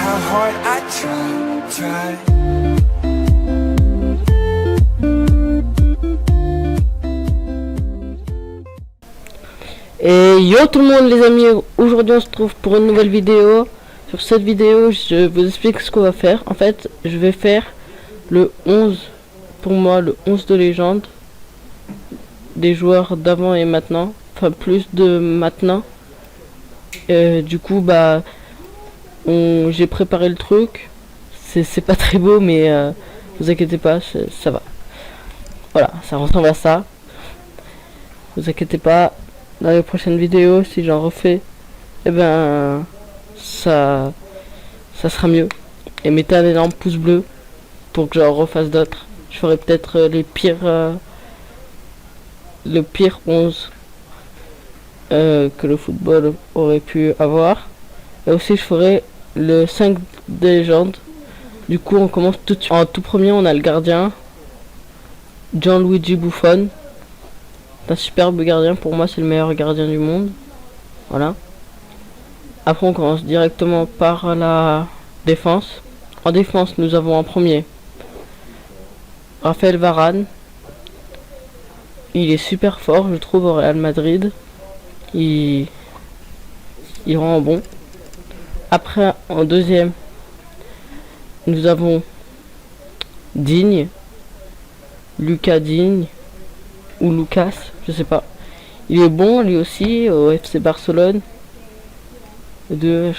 how hard I try. Et yo tout le monde les amis, aujourd'hui on se trouve pour une nouvelle vidéo. Sur cette vidéo je vous explique ce qu'on va faire. En fait je vais faire le 11, pour moi le 11 de légende des joueurs d'avant et maintenant, enfin plus de maintenant. Du coup bah j'ai préparé le truc, c'est pas très beau mais vous inquiétez pas, ça va. Voilà, ça ressemble à ça, vous inquiétez pas. Dans les prochaines vidéos, si j'en refais, eh ben ça sera mieux. Et mettez un énorme pouce bleu pour que j'en refasse d'autres. Je ferai peut-être les pires le pire 11 que le football aurait pu avoir. Et aussi je ferai le 5 des légendes. Du coup on commence tout de suite. En tout premier on a le gardien Gianluigi Buffon. C'est un superbe gardien, pour moi c'est le meilleur gardien du monde. Voilà. Après on commence directement par la défense. En défense nous avons en premier Raphaël Varane. Il est super fort je trouve au Real Madrid. Il rend bon. Après en deuxième nous avons Digne. Lucas Digne ou Lucas, je sais pas. Il est bon lui aussi au FC Barcelone. Le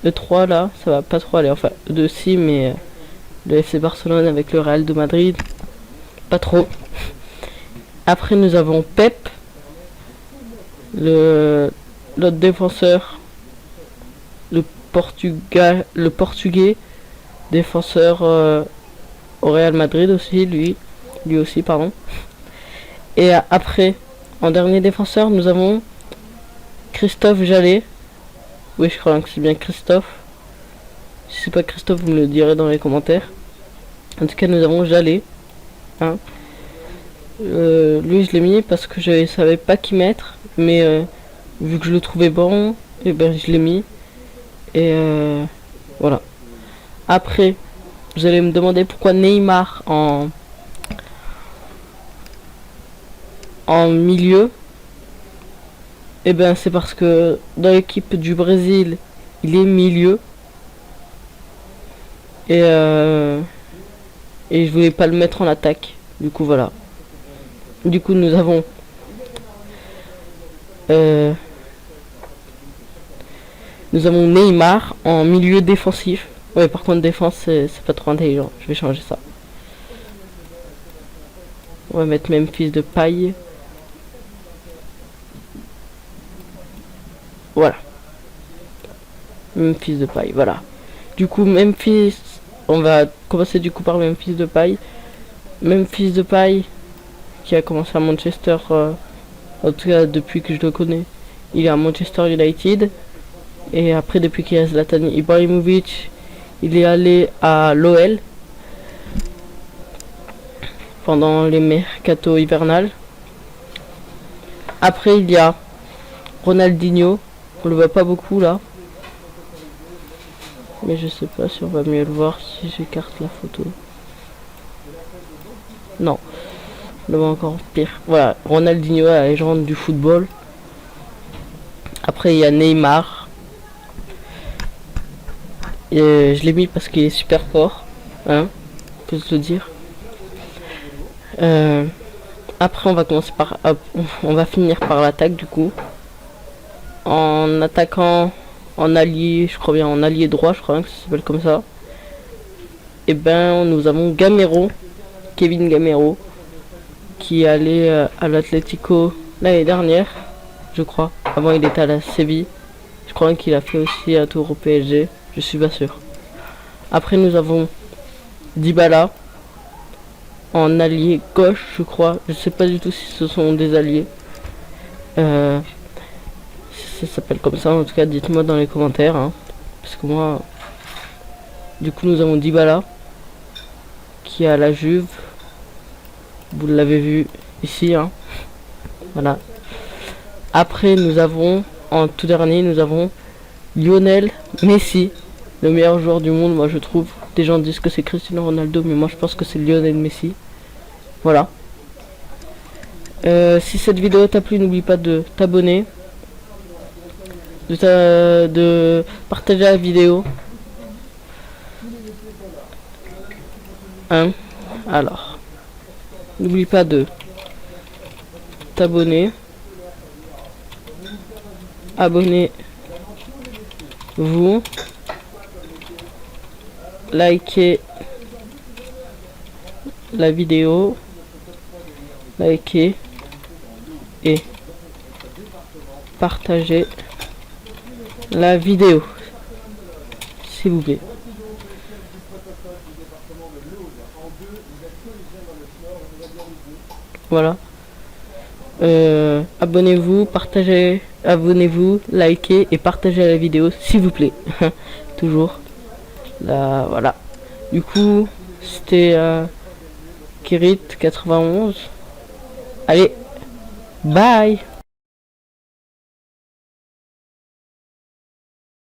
3 là, ça va pas trop aller. Enfin, le 2 si, mais le FC Barcelone avec le Real de Madrid, pas trop. Après nous avons Pep, l'autre défenseur, le portugais défenseur au Real Madrid aussi, lui aussi pardon. Et après, en dernier défenseur, nous avons Christophe Jallet. Oui, je crois que c'est bien Christophe. Si c'est pas Christophe, vous me le direz dans les commentaires. En tout cas, nous avons Jallet. Hein. Lui, je l'ai mis parce que je savais pas qui mettre. Mais vu que je le trouvais bon, et ben je l'ai mis. Et voilà. Après, vous allez me demander pourquoi Neymar en milieu. Et ben c'est parce que dans l'équipe du Brésil il est milieu et je voulais pas le mettre en attaque, du coup voilà. Du coup nous avons Neymar en milieu défensif. Ouais, par contre défense c'est pas trop intelligent, je vais changer ça. On va mettre Memphis Depay. Voilà. Memphis Depay, voilà. Du coup, Memphis, on va commencer du coup par Memphis Depay. Memphis Depay, qui a commencé à Manchester, en tout cas depuis que je le connais, il est à Manchester United. Et après, depuis qu'il y a Zlatan Ibrahimovic, il est allé à l'OL pendant les mercato hivernales. Après, il y a Ronaldinho. On le voit pas beaucoup là, mais je sais pas si on va mieux le voir si j'écarte la photo. Non, on le voit encore pire. Voilà, Ronaldinho, la légende du football. Après il y a Neymar. Et je l'ai mis parce qu'il est super fort, hein, faut se le dire. Après on va commencer par, on va finir par l'attaque du coup. En attaquant en allié, je crois bien en allié droit, je crois que ça s'appelle comme ça. Et ben nous avons Gamero, Kevin Gamero, qui est allé à l'Atlético l'année dernière, je crois. Avant il était à la Séville. Je crois qu'il a fait aussi un tour au PSG, je suis pas sûr. Après nous avons Dybala en allié gauche, je crois. Je sais pas du tout si ce sont des alliés. Ça s'appelle comme ça, en tout cas dites-moi dans les commentaires, hein, parce que moi du coup nous avons Dybala qui est à la Juve, vous l'avez vu ici, hein. Voilà. Après nous avons en tout dernier nous avons Lionel Messi, le meilleur joueur du monde, moi je trouve. Des gens disent que c'est Cristiano Ronaldo, mais moi je pense que c'est Lionel Messi. Voilà. Si cette vidéo t'a plu, n'oublie pas de t'abonner, de partager la vidéo. Alors, n'oublie pas de t'abonner, abonnez-vous, likez la vidéo, likez et partagez la vidéo, s'il vous plaît. Voilà. Abonnez-vous, partagez, abonnez-vous, likez et partagez la vidéo, s'il vous plaît. Toujours. Là, voilà. Du coup, c'était Kirit 91. Allez, bye.